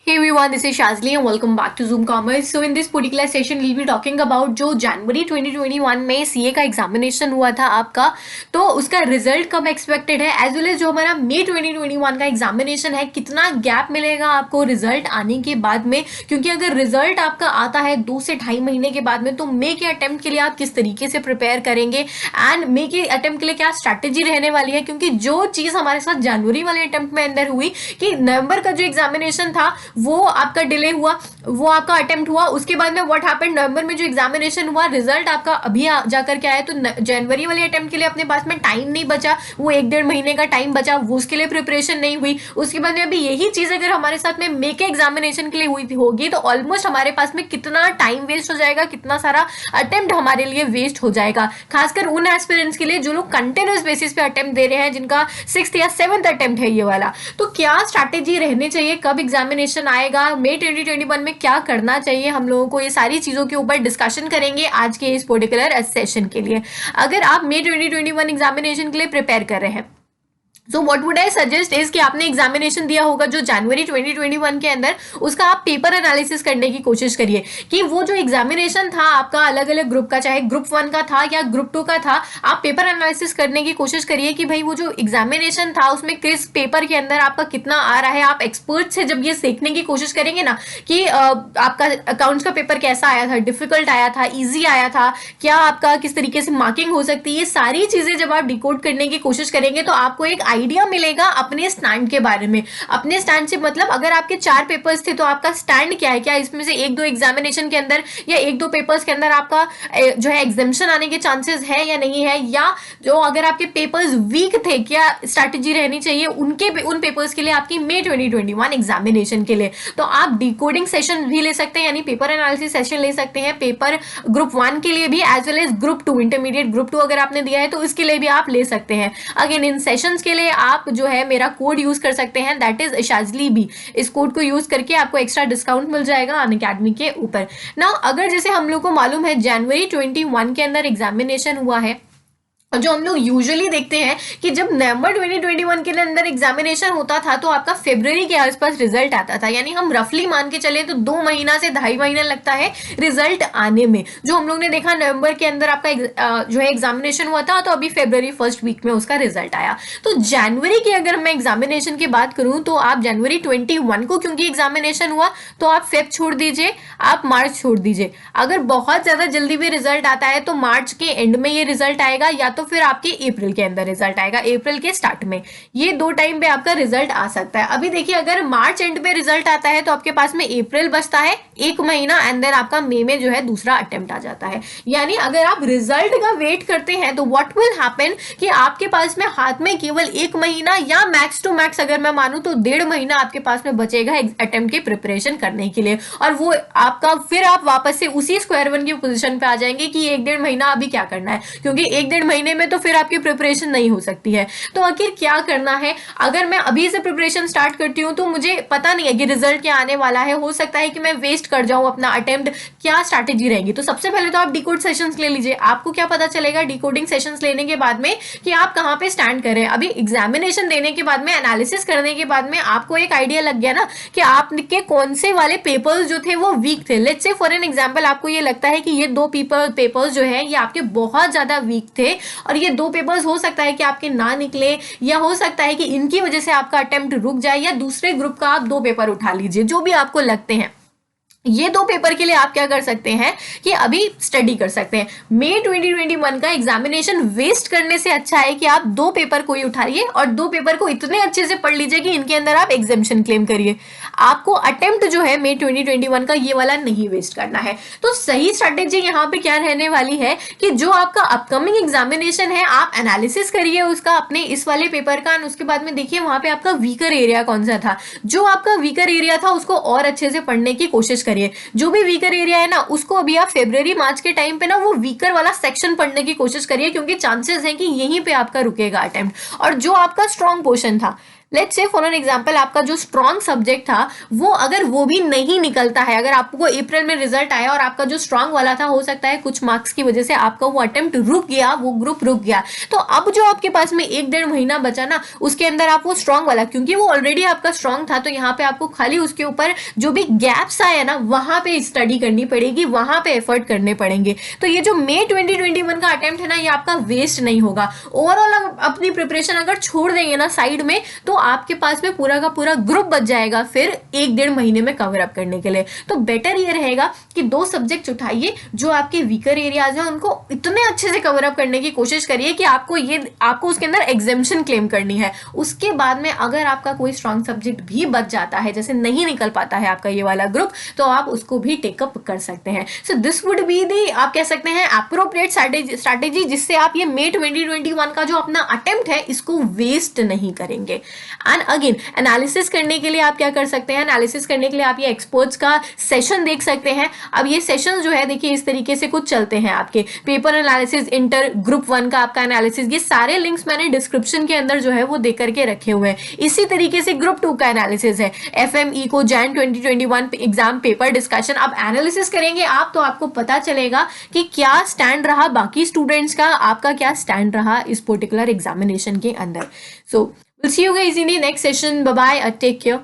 Hey everyone, this is Shazli and welcome back to Zoom Commerce. So in this particular session we'll be talking about जो जनवरी 2021 में CA का examination हुआ था आपका, तो उसका रिजल्ट कब एक्सपेक्टेड है, एज वेल एज जो हमारा मई 2021 का एग्जामिनेशन है, कितना गैप मिलेगा आपको रिजल्ट आने के बाद में, क्योंकि अगर रिजल्ट आपका आता है 2 से 2.5 महीने के बाद में, तो मई के अटेम्प्ट के लिए आप किस तरीके से प्रिपेयर करेंगे एंड मई के अटेम्प्ट के लिए क्या स्ट्रैटेजी रहने वाली है। क्योंकि जो चीज़ हमारे साथ जनवरी वाले अटेम्प्ट में अंदर हुई कि नवंबर का जो एग्जामिनेशन था वो आपका डिले हुआ, वो आपका अटेम्प्ट हुआ, उसके बाद में व्हाट हैपेंड, नवंबर में जो एग्जामिनेशन हुआ रिजल्ट आपका अभी जाकर के आया, तो जनवरी वाले अटेम्प्ट के लिए अपने पास में टाइम नहीं बचा, वो 1-1.5 महीने का टाइम बचा, वो उसके लिए प्रिपरेशन नहीं हुई। उसके बाद में अभी यही चीज अगर हमारे साथ में मे के एग्जामिनेशन के लिए हुई होगी तो ऑलमोस्ट हमारे पास में कितना टाइम वेस्ट हो जाएगा, कितना सारा अटेम्प्ट हमारे लिए वेस्ट हो जाएगा, खासकर उन एस्पिरेंट्स के लिए जो लोग कंटिन्यूस बेसिस पे अटेम्प्ट दे रहे हैं, जिनका 6th या 7th अटेम्प्ट है ये वाला। तो क्या स्ट्रैटेजी रहनी चाहिए, कब एग्जामिनेशन आएगा, मई 2021 में क्या करना चाहिए हम लोगों को, ये सारी चीजों के ऊपर डिस्कशन करेंगे आज के इस पर्टिकुलर सेशन के लिए। अगर आप मई 2021 एग्जामिनेशन के लिए प्रिपेयर कर रहे हैं, so what would I suggest is कि आपने एग्जामिनेशन दिया होगा जो जनवरी 2021 के अंदर, उसका आप पेपर एनालिसिस करने की कोशिश करिए कि वो जो एग्जामिनेशन था आपका अलग अलग ग्रुप का, चाहे ग्रुप 1 का था या ग्रुप 2 का था, आप पेपर एनालिसिस करने की कोशिश करिए कि भाई वो जो एग्जामिनेशन था उसमें किस पेपर के अंदर आपका कितना आ रहा है। आप एक्सपर्ट से जब ये सीखने की कोशिश करेंगे ना कि आपका अकाउंट्स का पेपर कैसा आया था, डिफिकल्ट आया था, ईजी आया था, क्या आपका किस तरीके से मार्किंग हो सकती है, ये सारी चीजें जब आप डिकोड करने की कोशिश करेंगे तो आपको एक आइडिया मिलेगा अपने स्टैंड के बारे में। अपने स्टैंड से मतलब अगर आपके 4 पेपर्स थे तो आपका स्टैंड क्या है, क्या इसमें से 1-2 एग्जामिनेशन के अंदर या 1-2 पेपर्स के अंदर आपका जो है एग्जामिशन आने के चांसेस है या नहीं है, या जो अगर आपके पेपर्स वीक थे क्या स्ट्रैटेजी रहनी चाहिए उन पेपर्स के लिए आपकी मई 2021 एग्जामिनेशन के लिए। तो आप डिकोडिंग सेशन भी ले सकते हैं, यानी पेपर एनालिसिस सेशन ले सकते हैं पेपर ग्रुप 1 के लिए भी, as well as group 2 intermediate group 2 अगर आपने दिया है तो इसके लिए भी आप ले सकते हैं। अगेन इन सेशंस के लिए आप जो है मेरा कोड यूज कर सकते हैं, दैट इज शाजली बी। इस कोड को यूज करके आपको एक्स्ट्रा डिस्काउंट मिल जाएगा अनअकैडमी के ऊपर। नाउ अगर जैसे हम लोग को मालूम है जनवरी 21 के अंदर एग्जामिनेशन हुआ है, जो हम लोग यूजुअली देखते हैं कि जब नवंबर 2021 के अंदर एग्जामिनेशन होता था तो आपका फरवरी के आसपास रिजल्ट आता था, यानी हम रफली मान के चले तो 2 महीना से 2.5 महीना लगता है रिजल्ट आने में। जो हम लोग ने देखा नवंबर के अंदर आपका जो है एग्जामिनेशन हुआ था, तो अभी फरवरी फर्स्ट वीक में उसका रिजल्ट आया। तो जनवरी की अगर मैं एग्जामिनेशन की बात करूं तो आप जनवरी 21 को क्योंकि एग्जामिनेशन हुआ तो आप फेब छोड़ दीजिए, आप मार्च छोड़ दीजिए। अगर बहुत ज्यादा जल्दी भी रिजल्ट आता है तो मार्च के एंड में ये रिजल्ट आएगा, या तो फिर आपके अप्रैल के अंदर रिजल्ट आएगा, अप्रैल के स्टार्ट में। ये 2 टाइम पे आपका रिजल्ट आ सकता है। अभी देखिए अगर मार्च एंड पे रिजल्ट आता है तो आपके पास में अप्रैल बचता है 1 महीना, एंड देन आपका मई में जो है दूसरा अटेम्प्ट आ जाता है। यानी अगर आप रिजल्ट का वेट करते हैं तो व्हाट विल हैपन कि आपके पास में हाथ में केवल 1 महीना या मैक्स टू मैक्स अगर मैं मानूं तो 1.5 महीना आपके पास में बचेगा अटेम्प्ट की प्रिपरेशन करने के लिए, और वो आपका फिर आप वापस से उसी स्क्वायर वन की पोजीशन पे आ जाएंगे कि 1-1.5 महीना अभी क्या करना है, क्योंकि 1-1.5 महीने में तो फिर आपकी प्रिपरेशन नहीं हो सकती है। तो आखिर क्या करना है, अगर मैं अभी से प्रिपरेशन स्टार्ट करती हूँ तो मुझे पता नहीं है कि रिजल्ट क्या आने वाला है, हो सकता है कि मैं वेस्ट कर जाऊं अपना अटेम्प्ट, क्या स्ट्रैटेजी रहेगी। तो सबसे पहले तो आप डिकोड सेशंस ले लीजिए। आपको क्या पता चलेगा डिकोडिंग सेशंस लेने के बाद में कि आप कहाँ पे स्टैंड कर रहे हैं। अभी एग्जामिनेशन देने के बाद में, एनालिसिस करने के बाद में आपको एक आइडिया लग गया ना कि आपके कौन से वाले पेपर्स जो थे वो वीक थे। Let's say for an example आपको ये लगता है कि ये 2 पेपर्स जो है ये आपके बहुत ज्यादा वीक थे, और ये 2 पेपर्स हो सकता है कि आपके ना निकले, या हो सकता है कि इनकी वजह से आपका अटेम्प्ट रुक जाए, या दूसरे ग्रुप का आप 2 पेपर उठा लीजिए, जो भी आपको लगते हैं। ये 2 पेपर के लिए आप क्या कर सकते हैं कि अभी स्टडी कर सकते हैं। मई 2021 का एग्जामिनेशन वेस्ट करने से अच्छा है कि आप 2 पेपर कोई उठाइए और 2 पेपर को इतने अच्छे से पढ़ लीजिए कि इनके अंदर आप एग्जामिशन क्लेम करिए। आपको अटेम्प्ट जो है मई 2021 का ये वाला नहीं वेस्ट करना है। तो सही स्ट्रैटेजी यहाँ पे क्या रहने वाली है कि जो आपका अपकमिंग एग्जामिनेशन है आप एनालिसिस करिए उसका अपने इस वाले पेपर का, उसके बाद में देखिए वहां पे आपका वीकर एरिया कौन सा था। जो आपका वीकर एरिया था उसको और अच्छे से पढ़ने की कोशिश करिए। जो भी वीकर एरिया है ना उसको अभी आप फरवरी मार्च के टाइम पे ना वो वीकर वाला सेक्शन पढ़ने की कोशिश करिए, क्योंकि चांसेस हैं कि यहीं पे आपका रुकेगा अटेम्प्ट। और जो आपका स्ट्रॉन्ग पोर्शन था let's say for an example आपका जो स्ट्रॉन्ग सब्जेक्ट था वो अगर वो भी नहीं निकलता है, अगर आपको अप्रैल में रिजल्ट आया और आपका जो स्ट्रॉन्ग वाला था हो सकता है कुछ मार्क्स की वजह से आपका वो अटेम्प्ट रुक गया, वो ग्रुप रुक गया, तो अब जो आपके पास में 1-1.5 महीना बचा ना, उसके अंदर आप वो स्ट्रॉन्ग वाला, क्योंकि वो ऑलरेडी आपका स्ट्रॉन्ग था, तो यहाँ पे आपको खाली उसके ऊपर जो भी गैप्स आए ना वहां पे स्टडी करनी पड़ेगी, वहां पे एफर्ट करने पड़ेंगे। तो ये जो मई 2021 का अटेम्प्ट है ना, ये आपका वेस्ट नहीं होगा। ओवरऑल अपनी प्रिपरेशन अगर छोड़ देंगे ना साइड में, तो आपके पास में पूरा का पूरा ग्रुप बच जाएगा फिर 1-1.5 महीने में कवर अप करने के लिए। तो बेटर ये रहेगा कि 2 सब्जेक्ट उठाइए, जो आपके वीकर एरियाज हैं उनको इतने अच्छे से कवर अप करने की कोशिश करिए कि आपको उसके अंदर एग्जेम्पशन क्लेम करनी है। उसके बाद में अगर आपका कोई स्ट्रॉन्ग सब्जेक्ट भी बच जाता है, जैसे नहीं निकल पाता है आपका ये वाला ग्रुप, तो आप उसको भी टेकअप कर सकते हैं। So this would be the, आप कह सकते हैं, अप्रोप्रिएट स्ट्रैटेजी, जिससे आप ये मई 2021 का जो अपना अटेम्प्ट है इसको वेस्ट नहीं करेंगे। एंड अगेन एनालिसिस करने के लिए आप क्या कर सकते हैं, एनालिसिस करने के लिए आप ये एक्सपर्ट्स का सेशन देख सकते हैं। अब ये सेशन जो है देखिए इस तरीके से कुछ चलते हैं आपके, पेपर एनालिसिस, इंटर ग्रुप 1 का आपका एनालिसिस, ये सारे लिंक्स मैंने डिस्क्रिप्शन के अंदर जो है वो दे करके रखे हुए हैं। इसी तरीके से ग्रुप 2 का एनालिसिस है, एफएमई को जैन 2021 एग्जाम पेपर डिस्कशन। अब एनालिसिस करेंगे आप तो आपको पता चलेगा कि क्या स्टैंड रहा बाकी स्टूडेंट्स का, आपका क्या स्टैंड रहा इस पर्टिकुलर एग्जामिनेशन के अंदर। सो we'll see you guys in the next session. Bye bye, take care.